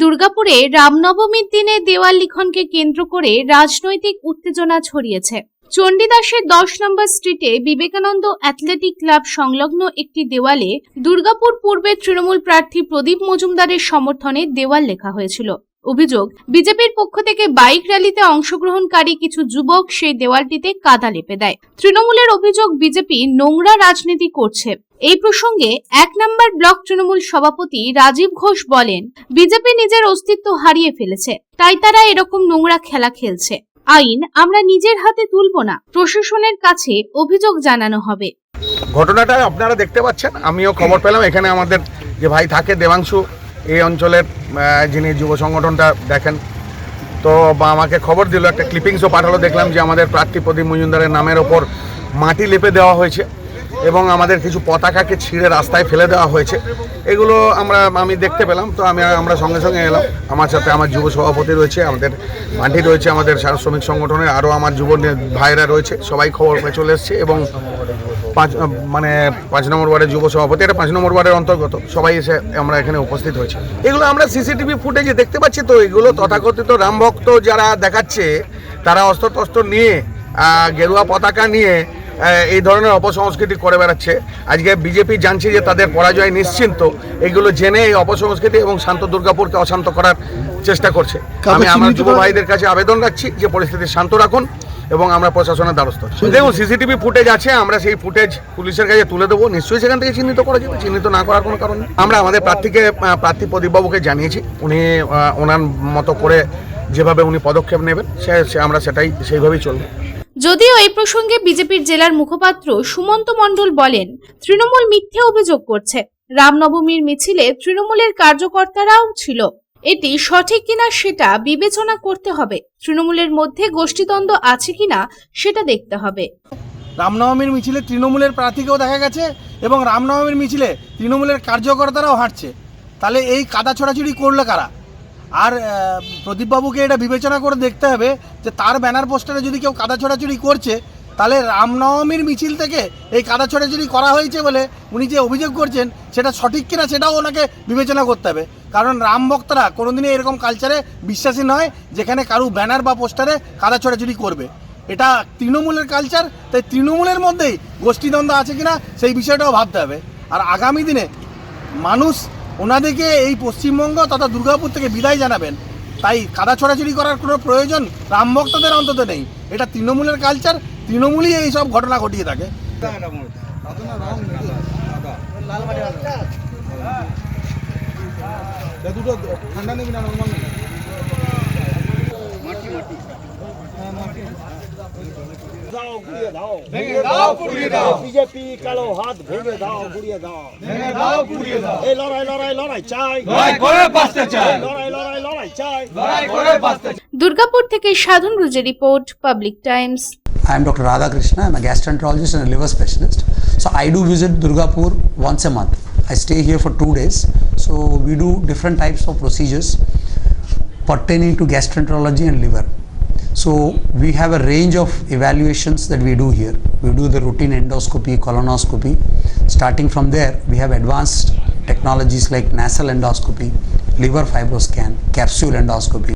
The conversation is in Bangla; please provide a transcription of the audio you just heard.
দুর্গাপুরে রামনবমীর দিনে দেওয়াল লিখনকে কেন্দ্র করে রাজনৈতিক উত্তেজনা ছড়িয়েছে। চণ্ডীদাসের 10 নম্বর স্ট্রিটে বিবেকানন্দ অ্যাথলেটিক ক্লাব সংলগ্ন একটি দেওয়ালে দুর্গাপুর পূর্বের তৃণমূল প্রার্থী প্রদীপ মজুমদারের সমর্থনে দেওয়াল লেখা হয়েছিল। অভিযোগ, বিজেপির পক্ষ থেকে বাইক র্যালিতে অংশগ্রহণকারী কিছু যুবক সেই দেওয়ালটিতে কাদা লেপে দেয়। তৃণমূলের অভিযোগ, বিজেপি নোংরা রাজনীতি করছে। এই প্রসঙ্গে 1 নম্বর ব্লক তৃণমূল সভাপতি রাজীব ঘোষ বলেন, বিজেপি নিজের অস্তিত্ব হারিয়ে ফেলেছে, তাই তারা এরকম নোংরা খেলা খেলছে। আইন আমরা নিজের হাতে তুলব না, প্রশাসনের কাছে অভিযোগ জানানো হবে। ঘটনাটা আপনারা দেখতে পাচ্ছেন, আমিও খবর পেলাম। এখানে আমাদের যে ভাই থাকে দেবাংশু, এই অঞ্চলের যিনি যুব সংগঠনটা দেখেন, তো আমাকে খবর দিল, একটা ক্লিপিংসও পাঠালো। দেখলাম যে আমাদের প্রার্থী প্রদীপ মজুমদারের নামের ওপর মাটি লেপে দেওয়া হয়েছে এবং আমাদের কিছু পতাকাকে ছিঁড়ে রাস্তায় ফেলে দেওয়া হয়েছে। এগুলো আমি দেখতে পেলাম, তো আমরা সঙ্গে সঙ্গে এলাম। আমার সাথে আমার যুব সভাপতি রয়েছে, আমাদের মাটি রয়েছে, আমাদের সারা শ্রমিক সংগঠনের আরও আমার যুব ভাইরা রয়েছে, সবাই খবর পেয়ে চলে এসছে। এবং 5 নম্বর ওয়ার্ডের যুব সভাপতি, এটা 5 নম্বর ওয়ার্ডের অন্তর্গত, সবাই এসে আমরা এখানে উপস্থিত হয়েছি। এগুলো আমরা সিসিটিভি ফুটেজে দেখতে পাচ্ছি। তো এগুলো তথাকথিত রামভক্ত যারা দেখাচ্ছে, তারা অস্ত্র নিয়ে গেরুয়া পতাকা নিয়ে এই ধরনের অপসংস্কৃতি করে বেড়াচ্ছে। আজকে বিজেপি জানছে যে তাদের পরাজয় নিশ্চিন্ত, এগুলো জেনে এই অপসংস্কৃতি এবং শান্ত দুর্গাপুরকে অশান্ত করার চেষ্টা করছে। আমি আমার যুব ভাইদের কাছে আবেদন রাখছি যে পরিস্থিতি শান্ত রাখুন এবং আমরা প্রশাসনের দ্বারস্থ হচ্ছি। দেখুন, সিসিটিভি ফুটেজ আছে, আমরা সেই ফুটেজ পুলিশের কাছে তুলে দেবো। নিশ্চয়ই সেখান থেকে চিহ্নিত করা যাবে, চিহ্নিত না করার কোনো কারণ নেই। আমরা আমাদের প্রার্থী প্রদীপবাবুকে জানিয়েছি, উনি ওনার মতো করে যেভাবে উনি পদক্ষেপ নেবেন আমরা সেইভাবেই চলবে। যদিও এই প্রসঙ্গে বিজেপির জেলার মুখপাত্র সুমন্ত মণ্ডল বলেন, তৃণমূল মিথ্যে অভিযোগ করছে। রামনবমীর মিছিলে তৃণমূলের কার্যকর্তারাও ছিল, এটি সঠিক কিনা সেটা বিবেচনা করতে হবে। তৃণমূলের মধ্যে গোষ্ঠীদ্বন্দ্ব আছে কিনা সেটা দেখতে হবে। রামনবমীর মিছিলে তৃণমূলের প্রার্থীকেও দেখা গেছে এবং রামনবমীর মিছিলে তৃণমূলের কার্যকর্তারাও হাঁটছে। তাহলে এই কাদা ছোড়াছুড়ি করলো কারা? আর প্রদীপবাবুকে এটা বিবেচনা করে দেখতে হবে যে তার ব্যানার পোস্টারে যদি কেউ কাদা ছোড়াছুড়ি করছে, তাহলে রামনবমীর মিছিল থেকে এই কাদা ছোড়াছুড়ি করা হয়েছে বলে উনি যে অভিযোগ করছেন সেটা সঠিক কিনা সেটাও ওনাকে বিবেচনা করতে হবে। কারণ রাম ভক্তরা কোনোদিনই এরকম কালচারে বিশ্বাসী নয় যেখানে কারো ব্যানার বা পোস্টারে কাদা ছোড়াছুড়ি করবে। এটা তৃণমূলের কালচার, তাই তৃণমূলের মধ্যেই গোষ্ঠীদ্বন্দ্ব আছে কিনা সেই বিষয়টাও ভাবতে হবে। আর আগামী দিনে মানুষ ওনাদেরকে এই পশ্চিমবঙ্গ তথা দুর্গাপুর থেকে বিদায় জানাবেন, তাই কাদা ছোড়াছুড়ি করার কোনো প্রয়োজন রাম ভক্তদের অন্তত নেই। এটা তৃণমূলের কালচার, তৃণমূলই এই সব ঘটনা ঘটিয়ে থাকে। বিজেপি কালো হাত ভেঙে দাও, গুড়িয়ে দাও, এই লড়াই চাই, লড়াই চাই। দুর্গাপুর থেকে সাধন রুজের report, public times. I am Dr. Radhakrishna. I am a gastroenterologist and a liver specialist. So I do visit Durgapur once a month. I stay here for 2 days. So we do different types of procedures pertaining to gastroenterology and liver. So we have a range of evaluations that we do here. We do the routine endoscopy, colonoscopy. Starting from there, we have advanced technologies like nasal endoscopy, liver fibroscan, capsule endoscopy.